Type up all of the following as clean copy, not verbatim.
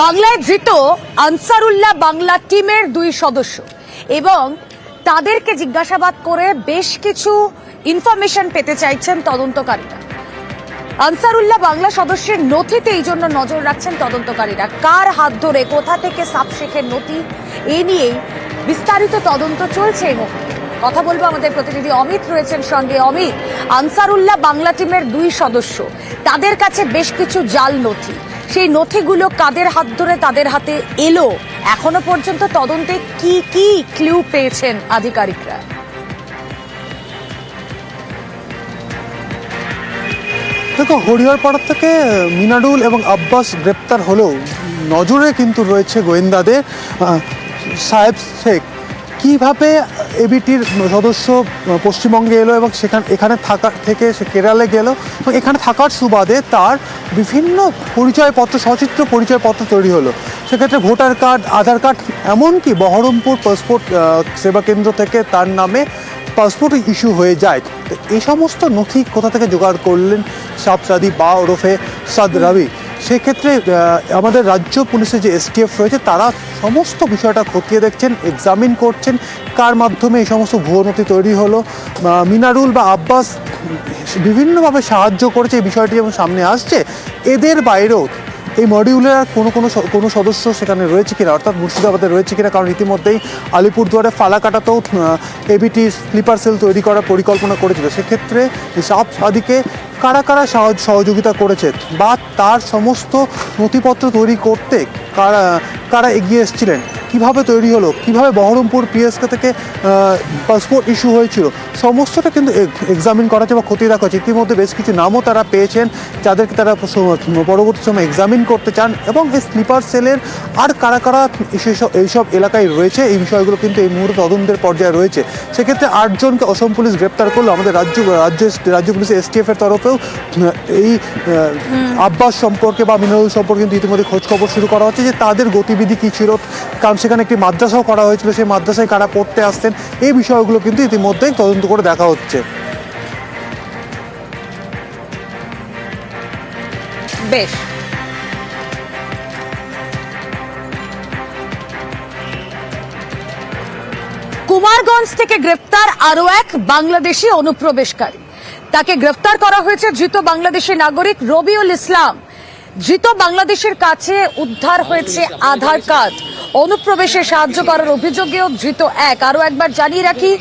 বাংলায় ধৃত আনসারুল্লাহ বাংলা টিমের 2 সদস্য এবং তাদেরকে জিজ্ঞাসাবাদ করে বেশ কিছু ইনফরমেশন পেতে চাইছেন তদন্তকারীরা। আনসারুল্লাহ বাংলা সদস্যের নথিতে এই জন্য নজর রাখছেন তদন্তকারীরা। কার হাত ধরে কোথা থেকে সাপ শেখের নথি, এ নিয়েই বিস্তারিত তদন্ত চলছে। এই মুহূর্তে কথা বলবো, আমাদের প্রতিনিধি অমিত রয়েছেন সঙ্গে। অমিত, আনসারুল্লাহ বাংলা টিমের 2 সদস্য, তাদের কাছে বেশ কিছু জাল নথি, সেই নথিগুলো কাদের হাত ধরে তাদের হাতে এলো, এখনো পর্যন্ত তদন্তে কি কি ক্লু পেয়েছেন আধিকারিকরা? দেখো, হরিহরপাড়া থেকে মিনারুল এবং আব্বাস গ্রেপ্তার হলেও নজরে কিন্তু রয়েছে গোয়েন্দাদের সাহেব শেখ। কীভাবে এবিটির সদস্য পশ্চিমবঙ্গে এলো এবং এখানে থাকা থেকে সে কেরালে গেল এবং এখানে থাকার সুবাদে তার বিভিন্ন পরিচয়পত্র, সচিত্র পরিচয়পত্র তৈরি হলো। সেক্ষেত্রে ভোটার কার্ড, আধার কার্ড, এমনকি বহরমপুর পাসপোর্ট সেবা কেন্দ্র থেকে তার নামে পাসপোর্ট ইস্যু হয়ে যায়। তো এই সমস্ত নথি কোথা থেকে জোগাড় করলেন সাব সাদি বা ওরফে সাদ রাবি? সেক্ষেত্রে আমাদের রাজ্য পুলিশের যে এসটিএফ রয়েছে তারা সমস্ত বিষয়টা খতিয়ে দেখছেন, এক্সামিন করছেন কার মাধ্যমে এই সমস্ত ভুয়ো নথি তৈরি হলো। মিনারুল বা আব্বাস বিভিন্নভাবে সাহায্য করেছে এই বিষয়টি এবং সামনে আসছে। এদের বাইরেও এই মডিউলের আর কোনো সদস্য সেখানে রয়েছে কিনা, অর্থাৎ মুর্শিদাবাদে রয়েছে কিনা, কারণ ইতিমধ্যেই আলিপুরদুয়ারে ফালাকাটাতেও এবিটি স্লিপার সেল তৈরি করার পরিকল্পনা করেছিল। সেক্ষেত্রে সাব সাদিকে কারা কারা সহযোগিতা করেছে বা তার সমস্ত নথিপত্র তৈরি করতে কারা এগিয়ে এসেছিলেন, কিভাবে তৈরি হলো, কিভাবে বহরমপুর পিএসকে থেকে পাসপোর্ট ইস্যু হয়েছিল, সমস্তটা কিন্তু এক্সামিন করা হচ্ছে বা খতিয়ে দেখা হচ্ছে। ইতিমধ্যে বেশ কিছু নামও তারা পেয়েছেন যাদেরকে তারা পরবর্তী সময় এক্সামিন করতে চান। এবং এই স্লিপার সেলের আর কারা কারা এইসব এলাকায় রয়েছে, এই বিষয়গুলো কিন্তু এই মুহূর্তে তদন্তের পর্যায়ে রয়েছে। সেক্ষেত্রে 8 জনকে অসম পুলিশ গ্রেপ্তার করলো। আমাদের রাজ্য পুলিশের এসটিএফের তরফেও এই আব্বাস সম্পর্কে বা মিনারুল সম্পর্কে কিন্তু ইতিমধ্যে খোঁজখবর শুরু করা হচ্ছে যে তাদের গতিবিধি কী ছিল, কারণ সেখানে একটি মাদ্রাসাও করা হয়েছিল, সেই মাদ্রাসায় কারা পড়তে আসতেন, এই বিষয়গুলো কিন্তু ইতিমধ্যেই তদন্ত করে দেখা হচ্ছে। বেশ, কুমারগঞ্জ থেকে গ্রেপ্তার আরো এক বাংলাদেশি অনুপ্রবেশকারী। তাকে গ্রেফতার করা হয়েছে ধৃত বাংলাদেশি নাগরিক রবিউল ইসলাম। ধৃত বাংলাদেশের কাছে উদ্ধার হয়েছে আধার কার্ড। অনুপ্রবেশে সাহায্য করার অভিযোগেও ধৃত এক। আরো একবার জানিয়ে রাখি,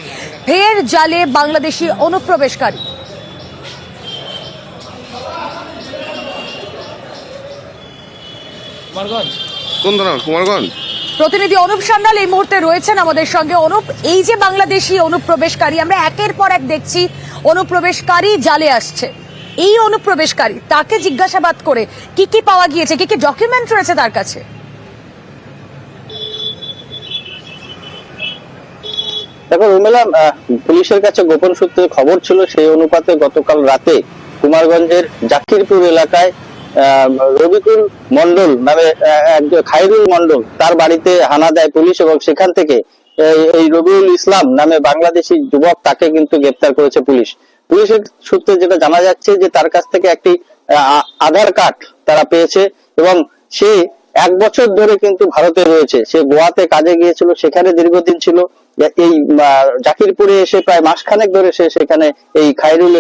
ফের জালে বাংলাদেশি অনুপ্রবেশকারী। কুমারগঞ্জ প্রতিনিধি অনুপ সান্যাল এই মুহূর্তে রয়েছেন আমাদের সঙ্গে। অনুপ, এই যে বাংলাদেশি অনুপ্রবেশকারী, আমরা একের পর এক দেখছি অনুপ্রবেশকারী জালে আসছে, এই অনুপ্রবেশকারী তাকে জিজ্ঞাসাবাদ করে কি কি পাওয়া গিয়েছে, কি কি ডকুমেন্ট রয়েছে তার কাছে? দেখো রুমেলা, পুলিশের কাছে গোপন সূত্রে খবর ছিল, সেই অনুপাতে গতকাল রাতে কুমারগঞ্জের জাকিরপুর এলাকায় রবিকুল মন্ডল নামে খায়রুল মন্ডল, তার বাড়িতে হানা দেয় পুলিশ এবং সেখান থেকে এই রবিউল ইসলাম নামে বাংলাদেশি যুবক, তাকে কিন্তু গ্রেপ্তার করেছে পুলিশ। পুলিশের সূত্রে যেটা জানা যাচ্ছে যে তার কাছ থেকে একটি আধার কার্ড তারা পেয়েছে এবং সে 1 বছর ধরে কিন্তু ভারতে রয়েছে। সে গোয়াতে কাজে গিয়েছিল, সেখানে দীর্ঘদিন ছিল। এই জাকিরপুরে এসে প্রায় মাসখানেক ধরে সে সেখানে এই খায়রুল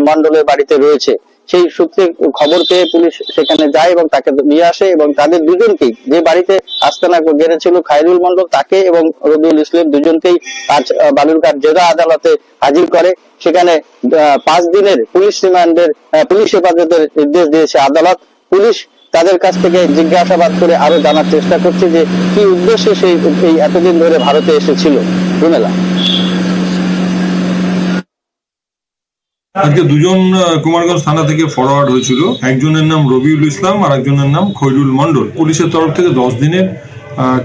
মন্ডলের বাড়িতে রয়েছে। সেই সূত্রে খবর পেয়ে পুলিশ সেখানে যায় এবং তাকে নিয়ে আসে এবং তাদের দুজনকেই, যে বাড়িতে আস্তানা গেড়েছিল খায়রুল মন্ডল, তাকে এবং রবিউল ইসলাম দুজনকেই আজ বালুরঘাট জেলা আদালতে হাজির করে। সেখানে 5 দিনের পুলিশ রিমান্ডের পুলিশ হেফাজতের নির্দেশ দিয়েছে আদালত। পুলিশ তাদের কাছ থেকে জিজ্ঞাসাবাদ করে আরো জানার চেষ্টা করছে যে কি উদ্দেশ্যে সেই এতদিন ধরে ভারতে এসেছিল। রুমেলা, আজকে 2 জন কুমারগঞ্জ থানা থেকে ফরওয়ার্ড হয়েছিল। একজনের নাম রবিউল ইসলাম আর একজনের নাম খৈরুল মন্ডল। পুলিশের তরফ থেকে 10 দিনের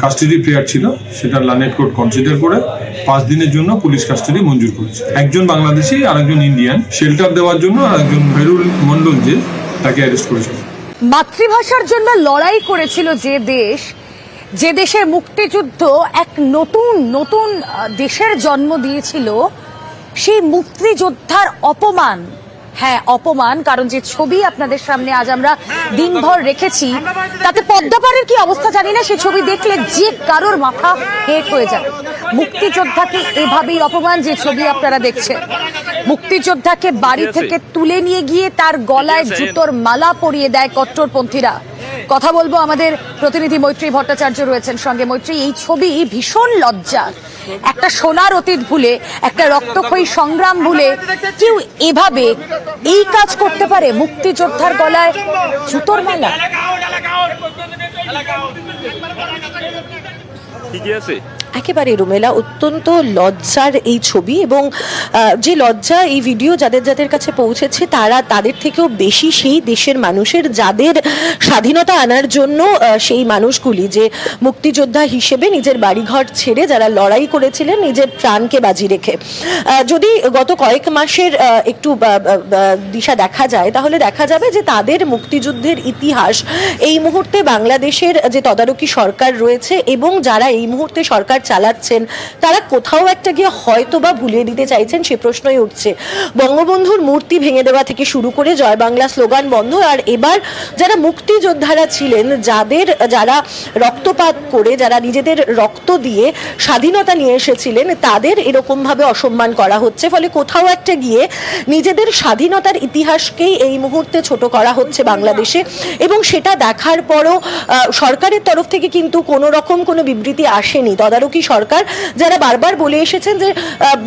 কাস্টাডি প্রেয়ার ছিল, সেটা লানেট কোর্ট কনসিডার করে 5 দিনের জন্য পুলিশ কাস্টাডি মঞ্জুর করেছে। একজন বাংলাদেশি আর একজন ইন্ডিয়ান, শেল্টার দেওয়ার জন্য আর একজন খৈরুল মন্ডল যে, তাকে অ্যারেস্ট করেছিল। মাতৃভাষার জন্য লড়াই করেছিল যে দেশের মুক্তিযুদ্ধ এক নতুন দেশের জন্ম দিয়েছিল, সেই মুক্তিযোদ্ধার অপমান হ্যাঁ, অপমান। কারণ যে ছবি আপনাদের সামনে আজ আমরা দিনভর রেখেছি, তাতে পদ্মাপাড়ের কি অবস্থা জানি না, সেই ছবি দেখলে যে কারোর মাথা হেট হয়ে যাবে। মুক্তিযোদ্ধাকে এভাবেই অপমান, যে ছবি আপনারা দেখছেন, মুক্তিযোদ্ধাকে বাড়ি থেকে তুলে নিয়ে গিয়ে তার গলায় জুতোর মালা পরিয়ে দেয় কট্টরপন্থীরা। কথা বলবো, আমাদের প্রতিনিধি মৈত্রী ভট্টাচার্য রয়েছেন সঙ্গে। মৈত্রী, এই ছবি ভীষণ লজ্জা। একটা সোনার অতীত ভুলে, একটা রক্তক্ষয়ী সংগ্রাম ভুলে কেউ এভাবে এই কাজ করতে পারে? মুক্তিযোদ্ধার গলায় জুতোর মালা। ঠিকই আছে। একেবারে রুমেলা, অত্যন্ত লজ্জার এই ছবি, এবং যে লজ্জা এই ভিডিও যাদের যাদের কাছে পৌঁছেছে তাদের থেকেও বেশি সেই দেশের মানুষের, যাদের স্বাধীনতা আনার জন্য সেই মানুষগুলি যে মুক্তিযোদ্ধা হিসেবে নিজের বাড়িঘর ছেড়ে যারা লড়াই করেছিলেন নিজের প্রাণকে বাজি রেখে। যদি গত কয়েক মাসের একটু দিশা দেখা যায়, তাহলে দেখা যাবে যে তাদের মুক্তিযুদ্ধের ইতিহাস এই মুহূর্তে বাংলাদেশের যে তদারকি সরকার রয়েছে এবং যারা এই মুহূর্তে সরকার চালাচ্ছেন, তারা কোথাও একটা গিয়ে হয়তো বা ভুলিয়ে দিতে চাইছেন, সে প্রশ্নই উঠছে। বঙ্গবন্ধুর মূর্তি ভেঙে দেওয়া থেকে শুরু করে জয় বাংলা স্লোগান বন্ধ, আর এবার যারা মুক্তিযোদ্ধারা ছিলেন, যারা রক্তপাত করে, যারা নিজেদের রক্ত দিয়ে স্বাধীনতা নিয়ে এসেছিলেন, তাদের এরকম ভাবে অসম্মান করা হচ্ছে। ফলে কোথাও একটা গিয়ে নিজেদের স্বাধীনতার ইতিহাসকেই এই মুহূর্তে ছোট করা হচ্ছে বাংলাদেশে। এবং সেটা দেখার পরও সরকারের তরফ থেকে কিন্তু কোনো রকম কোনো বিবৃতি আসেনি। তদারকি সরকার যারা বারবার বলে এসেছেন যে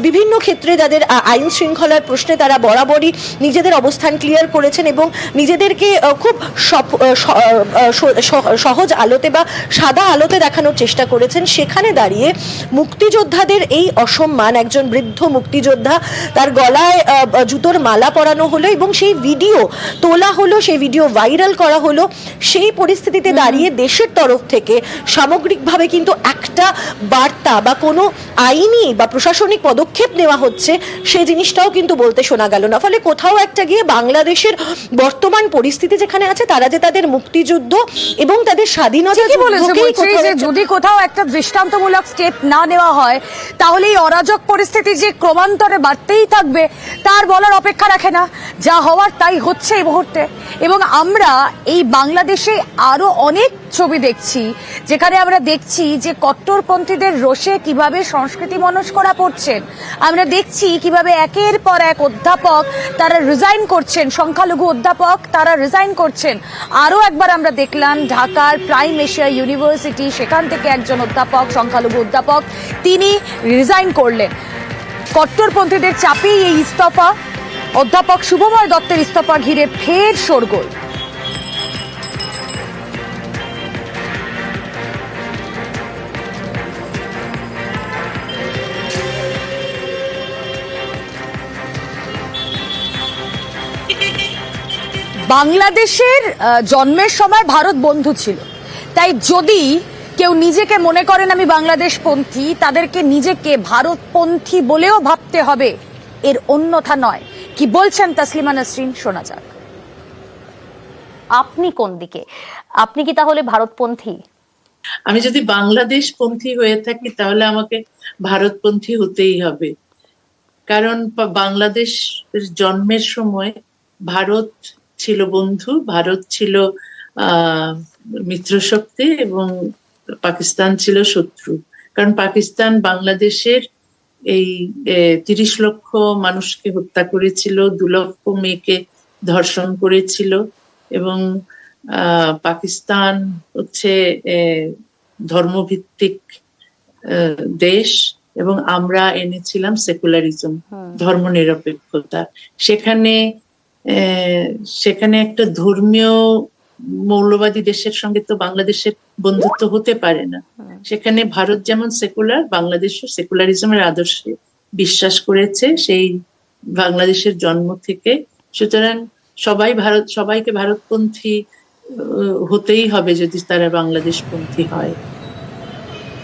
বিভিন্ন ক্ষেত্রে যাদের আইন শৃঙ্খলার প্রশ্নে তারা বরাবরই নিজেদের অবস্থান ক্লিয়ার করেছেন এবং নিজেদেরকে খুব সহজ আলোতে বা সাদা আলোতে দেখানোর চেষ্টা করেছেন, সেখানে দাঁড়িয়ে মুক্তিযোদ্ধাদের এই অসম্মান, একজন বৃদ্ধ মুক্তিযোদ্ধা তার গলায় জুতোর মালা পরানো হলো এবং সেই ভিডিও তোলা হলো, সেই ভিডিও ভাইরাল করা হলো। সেই পরিস্থিতিতে দাঁড়িয়ে দেশের তরফ থেকে সামগ্রিকভাবে কিন্তু একটা বার্তা বা কোনো আইনি বা প্রশাসনিক পদক্ষেপ নেওয়া হচ্ছে, সেই জিনিসটাও কিন্তু বলতে শোনা গেল না। ফলে কোথাও একটা গিয়ে বাংলাদেশের বর্তমান পরিস্থিতি যেখানে আছে, তারা যে তাদের মুক্তিযুদ্ধ এবং তাদের স্বাধীনতা, যদি কোথাও একটা দৃষ্টান্তমূলক স্টেপ না নেওয়া হয়, তাহলে এই অরাজক পরিস্থিতি যে ক্রমান্তরে বাড়তেই থাকবে, তার বলার অপেক্ষা রাখে না। যা হওয়ার তাই হচ্ছে এই মুহূর্তে। এবং আমরা এই বাংলাদেশে আরো অনেক ছবি দেখছি, যেখানে আমরা দেখছি যে কট্টরপন্থীদের রোষে কিভাবে সংস্কৃতি মনস্করা পড়ছেন। আমরা দেখছি কিভাবে একের পর এক অধ্যাপক তারা রিজাইন করছেন, সংখ্যালঘু অধ্যাপক তারা রিজাইন করছেন। আরো একবার আমরা দেখলাম ঢাকার প্রাইম এশিয়া ইউনিভার্সিটি, সেখান থেকে একজন অধ্যাপক, সংখ্যালঘু অধ্যাপক, তিনি রিজাইন করলেন। কট্টরপন্থীদের চাপেই এই ইস্তফা, অধ্যাপক শুভময় দত্তের ইস্তফা ঘিরে ফের শোরগোল। বাংলাদেশের জন্মের সময় ভারত বন্ধু ছিল, তাই যদি কেউ নিজেকে মনে করেন আমি বাংলাদেশপন্থী, তাদেরকে নিজেকে ভারতপন্থী বলেও ভাবতে হবে, এর অন্যথা নয়। কি বলছেন তাসলিমা নাসরিন, শোনা যাক। আপনি কোন দিকে? আপনি কি তাহলে ভারতপন্থী? আমি যদি বাংলাদেশপন্থী হয়ে থাকি তাহলে আমাকে ভারতপন্থী হতেই হবে, কারণ বাংলাদেশ জন্মের সময় ভারত ছিল বন্ধু, ভারত ছিল মিত্রশক্তি এবং পাকিস্তান ছিল শত্রু। কারণ পাকিস্তান বাংলাদেশের এই 30 লক্ষ মানুষকে হত্যা করেছিল, 2 লক্ষ মেয়েকে ধর্ষণ করেছিল এবং পাকিস্তান হচ্ছে ধর্মভিত্তিক দেশ এবং আমরা এনেছিলাম সেকুলারিজম, ধর্মনিরপেক্ষতা। সেখানে একটা ধর্মীয় মৌলবাদী দেশের সঙ্গে তো বাংলাদেশের বন্ধুত্ব হতে পারে না। সেখানে ভারত যেমন সেকুলার, বাংলাদেশও সেকুলারিজমের আদর্শে বিশ্বাস করেছে সেই বাংলাদেশের জন্ম থেকে। সুতরাং সবাইকে ভারতপন্থী হতেই হবে যদি তারা বাংলাদেশপন্থী হয়।